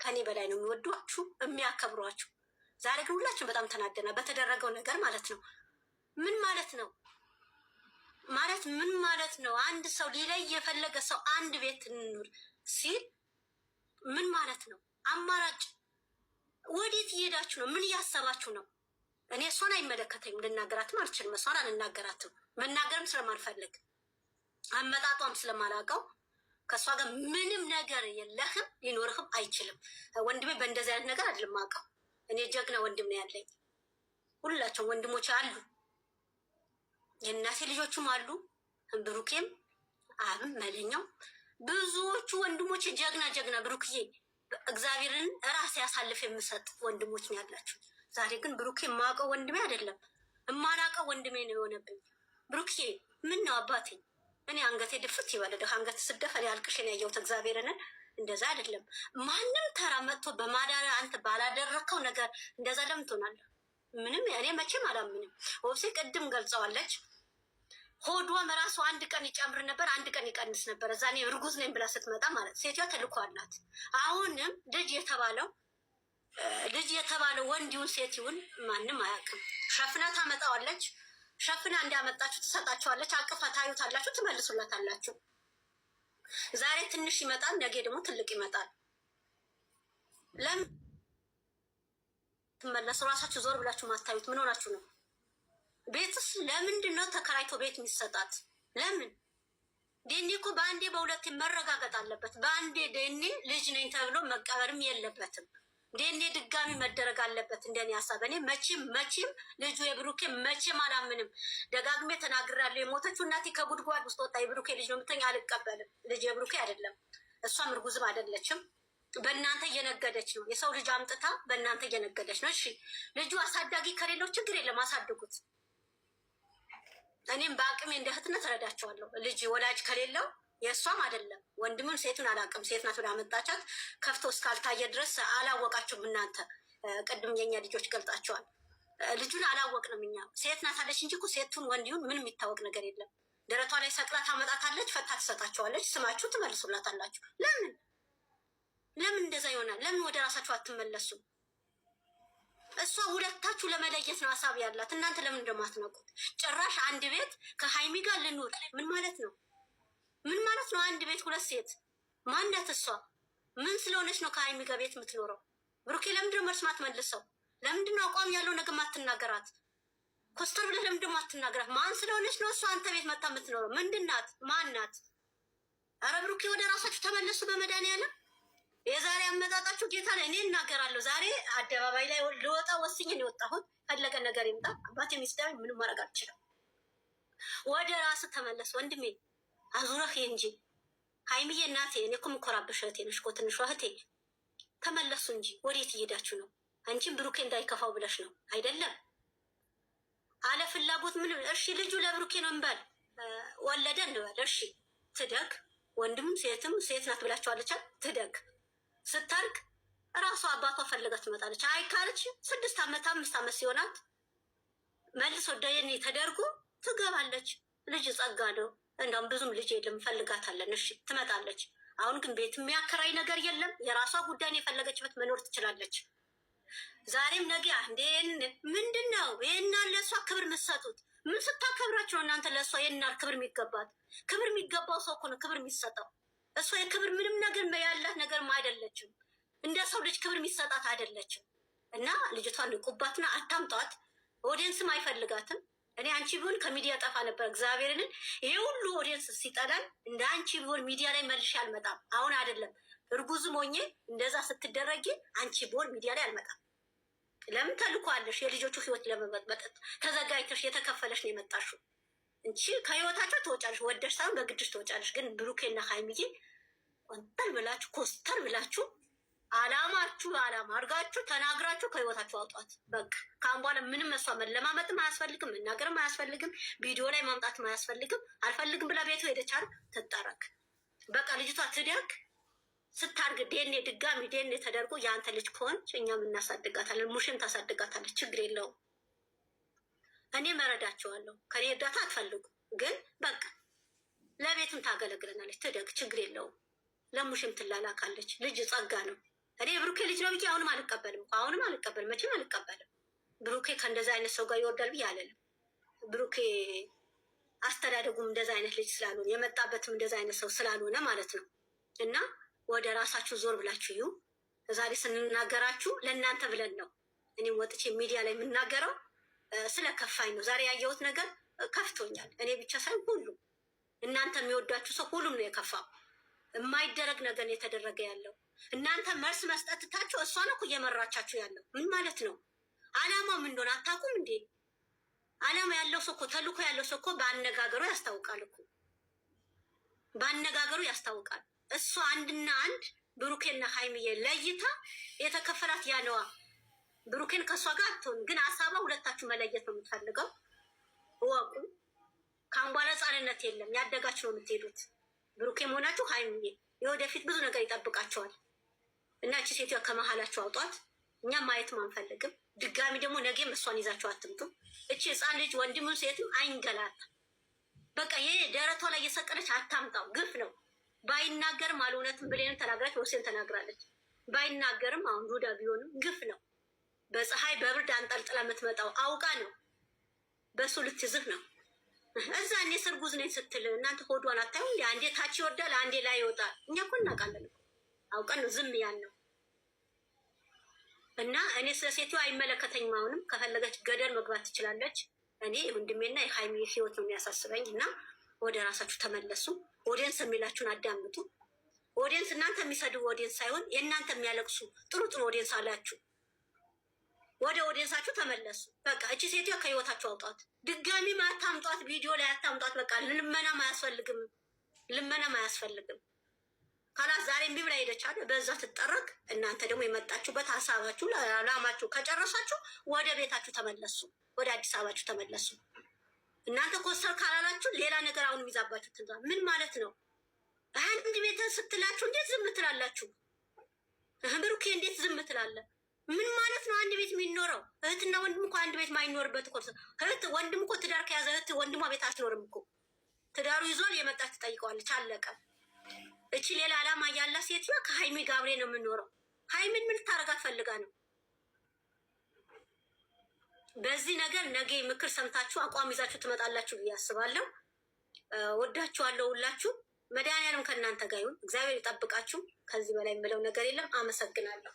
ከኔ በላይ ነው የሚወዷችሁ የሚያከብሯችሁ። ዛሬ ግን ሁላችን በጣም ተናደና በተደረገው ነገር ማለት ነው። ምን ማለት ነው ማለት ምን ማለት ነው? አንድ ሰው ሊለይ የፈለገ ሰው አንድ ቤት እንኑር ሲል ምን ማለት ነው? አማራጭ ወዴት እየሄዳችሁ ነው? ምን እያሰባችሁ ነው? እኔ እሷን አይመለከተኝም፣ ልናገራትም አልችልም። እሷን አልናገራትም፣ መናገርም ስለማልፈልግ አመጣጧም ስለማላውቀው ከእሷ ጋር ምንም ነገር የለህም፣ ሊኖርህም አይችልም። ወንድሜ በእንደዚህ አይነት ነገር አይደለም አውቀው። እኔ ጀግና ወንድም ነው ያለኝ። ሁላቸው ወንድሞች አሉ፣ የእናቴ ልጆቹም አሉ፣ ብሩኬም አብም መለኛው ብዙዎቹ ወንድሞች ጀግና ጀግና። ብሩክዬ እግዚአብሔርን ራሴ ያሳልፍ የምሰጥ ወንድሞች ነው ያላችሁ። ዛሬ ግን ብሩኬ የማውቀው ወንድሜ አይደለም፣ የማላውቀው ወንድሜ ነው የሆነብኝ። ብሩኬ ምን ነው አባቴ፣ እኔ አንገቴ ድፍት ይበልልህ። አንገት ስደፈን ያልቅሽን ያየሁት እግዚአብሔርን። እንደዛ አይደለም ማንም ተራ መጥቶ በማዳሪያ አንተ ባላደረከው ነገር እንደዛ ለምን ትሆናለህ? ምንም እኔ መቼም አላምንም። ወብሴ ቅድም ገልጸዋለች። ሆዷም ራሱ አንድ ቀን ይጨምር ነበር፣ አንድ ቀን ይቀንስ ነበር። እዛ እኔ እርጉዝ ነኝ ብላ ስትመጣ ማለት ሴትዮዋ ተልኮ አላት። አሁንም ልጅ የተባለው ወንድ ይሁን ሴት ይሁን ማንም አያውቅም። ሸፍና ታመጣዋለች። ሸፍና እንዲያመጣችሁ ትሰጣችኋለች። አቅፋ ታዩታላችሁ፣ ትመልሱላታላችሁ። ዛሬ ትንሽ ይመጣል፣ ነገ ደግሞ ትልቅ ይመጣል። ለምን ትመለሱ? ራሳችሁ ዞር ብላችሁ ማታዩት ምን ሆናችሁ ነው? ቤትስ ለምንድን ነው ተከራይቶ ቤት የሚሰጣት? ለምን? ዴኔ እኮ በአንዴ በሁለቴ መረጋገጥ አለበት። በአንዴ ዴኔ ልጅ ነኝ ተብሎ መቀበርም የለበትም። ዴኔ ድጋሚ መደረግ አለበት። እንደኔ ሀሳብ እኔ መቼም ልጁ የብሩኬ መቼም አላምንም። ደጋግሜ ተናግራለሁ። የሞተችው እናቴ ከጉድጓድ ውስጥ ወጣ። የብሩኬ ልጅ ነው የምትለኝ፣ አልቀበልም። ልጅ የብሩኬ አይደለም፣ እሷም እርጉዝም አይደለችም። በእናንተ እየነገደች ነው። የሰው ልጅ አምጥታ በእናንተ እየነገደች ነው። እሺ ልጁ አሳዳጊ ከሌለው ችግር የለም፣ አሳድጉት። እኔም በአቅሜ እንደ እህትነት እረዳቸዋለሁ። ልጅ ወላጅ ከሌለው የእሷም አይደለም ወንድምን ሴቱን አላውቅም። ሴት ናት ወደ አመጣቻት ከፍቶ እስካልታየ ድረስ አላወቃችሁም እናንተ። ቅድም የኛ ልጆች ገልጣቸዋል። ልጁን አላወቅንም እኛ። ሴት ናት አለች እንጂ እኮ ሴቱን ወንዲሁን ምንም የሚታወቅ ነገር የለም። ደረቷ ላይ ሰቅላ ታመጣታለች፣ ፈታ ትሰጣቸዋለች። ስማችሁ ትመልሱላታላችሁ። ለምን እንደዛ ይሆናል? ለምን ወደ ራሳችሁ አትመለሱም? እሷ ሁለታችሁ ለመለየት ነው ሀሳብ ያላት። እናንተ ለምን እንደማትነቁት? ጭራሽ አንድ ቤት ከሀይሚ ጋር ልኑር ምን ማለት ነው? ምን ማለት ነው? አንድ ቤት ሁለት ሴት ማነት? እሷ ምን ስለሆነች ነው ከሀይሚ ጋር ቤት የምትኖረው? ብሩኬ ለምንድነው መልስ ማትመልሰው? ለምንድነው አቋም ያለው ነገር ማትናገራት? ኮስተር ብለህ ለምንድነው ማትናገራት? ማን ስለሆነች ነው እሷ አንተ ቤት መታ የምትኖረው? ምንድናት? ማናት? አረ ብሩኬ ወደ ራሳችሁ ተመለሱ በመድኃኒዓለም። የዛሬ አመጣጣችሁ ጌታ ላይ እኔ እናገራለሁ። ዛሬ አደባባይ ላይ ልወጣ ወስኜ ነው የወጣሁት። ፈለገ ነገር ይምጣ፣ አባቴ ሚስዳኝ ምንም ማድረግ አልችልም። ወደ ራስ ተመለስ ወንድሜ፣ አዙረህ እንጂ ሀይሚዬ እናቴ፣ እኔ እኮ የምኮራብሽ እህቴ ነሽ እኮ ትንሿ እህቴ። ተመለሱ እንጂ ወዴት እየሄዳችሁ ነው? አንቺም ብሩኬ እንዳይከፋው ብለሽ ነው አይደለም? አለ ፍላጎት ምን? እሺ ልጁ ለብሩኬ ነው እንበል፣ ወለደ እንበል። እሺ ትደግ፣ ወንድም ሴትም ሴት ናት ብላችኋለች። ትደግ ስታርግ እራሷ አባቷ ፈልጋ ትመጣለች። አይካለች 6 ዓመት 5 ዓመት ሲሆናት መልሶ ደየኔ ተደርጎ ትገባለች። ልጅ ጸጋ ነው። እንደውም ብዙም ልጅ የለም፣ ፈልጋታለን። እሺ ትመጣለች። አሁን ግን ቤት የሚያከራይ ነገር የለም። የራሷ ጉዳይን የፈለገችበት መኖር ትችላለች። ዛሬም ነገ ምንድን ነው ይህናል ለእሷ ክብር የምትሰጡት? ምን ስታከብራችሁ ነው እናንተ ለእሷ ይህናል ክብር የሚገባት? ክብር የሚገባው ሰው እኮ ነው ክብር የሚሰጠው። እሷ የክብር ምንም ነገር ያላት ነገርም አይደለችም። እንደ ሰው ልጅ ክብር የሚሰጣት አይደለችም። እና ልጅቷን ንቁባትና አታምጧት። ኦዲየንስም አይፈልጋትም። እኔ አንቺ ቢሆን ከሚዲያ ጠፋ ነበር። እግዚአብሔርን ይሄ ሁሉ ኦዲየንስ ሲጠላል እንደ አንቺ ቢሆን ሚዲያ ላይ መልሼ አልመጣም። አሁን አይደለም እርጉዝም ሆኜ እንደዛ ስትደረጊ አንቺ ቢሆን ሚዲያ ላይ አልመጣም። ለምን ተልኳለሽ? የልጆቹ ህይወት ለመበጥበጥ ተዘጋጅተሽ የተከፈለሽ ነው የመጣሽው እንጂ ከህይወታቸው ትወጫለሽ። ወደሽ ሳይሆን በግድሽ ትወጫለሽ። ግን ብሩኬና ሀይሚዬ ቆንጠል ብላችሁ ኮስተር ብላችሁ አላማችሁ አላማ አድርጋችሁ ተናግራችሁ ከህይወታችሁ አውጧት። በቃ ካሁን በኋላ ምንም እሷ መለማመጥም አያስፈልግም፣ መናገርም አያስፈልግም፣ ቪዲዮ ላይ ማምጣትም አያስፈልግም። አልፈልግም ብላ ቤቱ ሄደቻል። ትጠረግ በቃ ልጅቷ ትደግ። ስታርግ ዴኔ ድጋሚ ዴኔ ተደርጎ የአንተ ልጅ ከሆነች እኛም እናሳድጋታለን። ሙሽም ታሳድጋታለች። ችግር የለውም። እኔ መረዳቸዋለሁ። ከኔ እርዳታ አትፈልጉ፣ ግን በቃ ለቤትም ታገለግለናለች። ትደግ፣ ችግር የለውም። ለሙሽም ትላላካለች። ልጅ ጸጋ ነው። እኔ ብሩኬ ብዬ አሁንም አልቀበልም። መቼም አልቀበልም። ብሩኬ ከእንደዛ አይነት ሰው ጋር ይወርዳል ብዬ አለንም። ብሩኬ አስተዳደጉም እንደዛ አይነት ልጅ ስላልሆነ የመጣበትም እንደዛ አይነት ሰው ስላልሆነ ማለት ነው። እና ወደ ራሳችሁ ዞር ብላችሁ ይሁ ዛሬ ስንናገራችሁ ለእናንተ ብለን ነው። እኔም ወጥቼ ሚዲያ ላይ የምናገረው ስለ ከፋኝ ነው። ዛሬ ያየሁት ነገር ከፍቶኛል። እኔ ብቻ ሳይሆን ሁሉም እናንተ የሚወዳችሁ ሰው ሁሉም ነው የከፋው። የማይደረግ ነገር ነው የተደረገ ያለው። እናንተ መልስ መስጠትታችሁ እሷ ነው እኮ እየመራቻችሁ ያለው። ምን ማለት ነው? አላማው ምን እንደሆነ አታውቁም እንዴ? አላማ ያለው ሰው እኮ ተልኮ ያለው ሰው እኮ በአነጋገሩ ያስታውቃል እኮ በአነጋገሩ ያስታውቃል። እሷ አንድና አንድ ብሩኬና ሀይሚዬ ለይታ የተከፈላት ያለዋ ብሩኬን ከእሷ ጋር አትሆን፣ ግን ሀሳባ ሁለታችሁ መለየት ነው የምትፈልገው። እወቁ። ከአንጓላ ጻንነት የለም። ያደጋችሁ ነው የምትሄዱት። ብሩኬ መሆናችሁ ሀይሚዬ የወደፊት ብዙ ነገር ይጠብቃቸዋል። እና እቺ ሴትዮዋ ከመሀላችሁ አውጧት። እኛም ማየትም አንፈልግም። ድጋሚ ደግሞ ነገም እሷን ይዛችሁ አትምጡ። እቺ ህፃን ልጅ ወንድምም ሴትም አይንገላታ። በቃ ይሄ ደረቷ ላይ እየሰቀለች አታምጣው። ግፍ ነው። ባይናገርም አልእውነትም ብሌንም ተናግራች፣ ወሴን ተናግራለች። ባይናገርም አሁን ዱዳ ቢሆንም ግፍ ነው። በፀሐይ በብርድ አንጠልጥላ የምትመጣው አውቃ ነው። በእሱ ልትዝህ ነው። እዛ እኔ ስርጉዝ ነኝ ስትል እናንተ ሆዷን አታዩ? አንዴ ታች ይወርዳል፣ አንዴ ላይ ይወጣል። እኛ እኮ እናውቃለን። አውቀን ነው ዝም ያን ነው። እና እኔ ስለ ሴትዮ አይመለከተኝም። አሁንም ከፈለገች ገደል መግባት ትችላለች። እኔ ወንድሜና የሀይሚ ህይወት ነው የሚያሳስበኝ። እና ወደ ራሳችሁ ተመለሱ። ኦዲየንስ የሚላችሁን አዳምጡ። ኦዲየንስ እናንተ የሚሰድቡ ኦዲየንስ ሳይሆን የእናንተ የሚያለቅሱ ጥሩ ጥሩ ኦዲየንስ አላችሁ። ወደ ኦዲየንሳችሁ ተመለሱ። በቃ እቺ ሴትዮ ከህይወታችሁ አውጧት። ድጋሚ አታምጧት፣ ቪዲዮ ላይ አታምጧት። በቃ ልመናም አያስፈልግም፣ ልመናም አያስፈልግም። ካላስ ዛሬ እምቢ ብላ ሄደች አይደል? በዛ ትጠረቅ። እናንተ ደግሞ የመጣችሁበት ሀሳባችሁ ለዓላማችሁ ከጨረሳችሁ ወደ ቤታችሁ ተመለሱ፣ ወደ አዲስ አበባችሁ ተመለሱ። እናንተ ኮስተር ካላላችሁ ሌላ ነገር አሁን የሚዛባችሁ ትንዛ ምን ማለት ነው? አንድ ቤት ስትላችሁ እንዴት ዝም ትላላችሁ? ብሩኬ እንዴት ዝም ትላለ? ምን ማለት ነው? አንድ ቤት የሚኖረው እህትና ወንድም እኮ አንድ ቤት ማይኖርበት እኮ እህት ወንድም እኮ ትዳር ከያዘ እህት ወንድሟ ቤት አትኖርም እኮ። ትዳሩ ይዟል፣ የመጣች ትጠይቀዋለች፣ አለቀ። እቺ ሌላ ዓላማ ያላት ሴትዮዋ ከሀይሚ ጋብሬ ነው የምኖረው። ሀይሚን ምን ልታረጋት ፈልጋ ነው? በዚህ ነገር ነገ ምክር ሰምታችሁ አቋም ይዛችሁ ትመጣላችሁ ብዬ አስባለሁ። ወዳችኋለሁ ሁላችሁ። መድኃኒዓለም ከእናንተ ጋር ይሁን። እግዚአብሔር ይጠብቃችሁ። ከዚህ በላይ የምለው ነገር የለም። አመሰግናለሁ።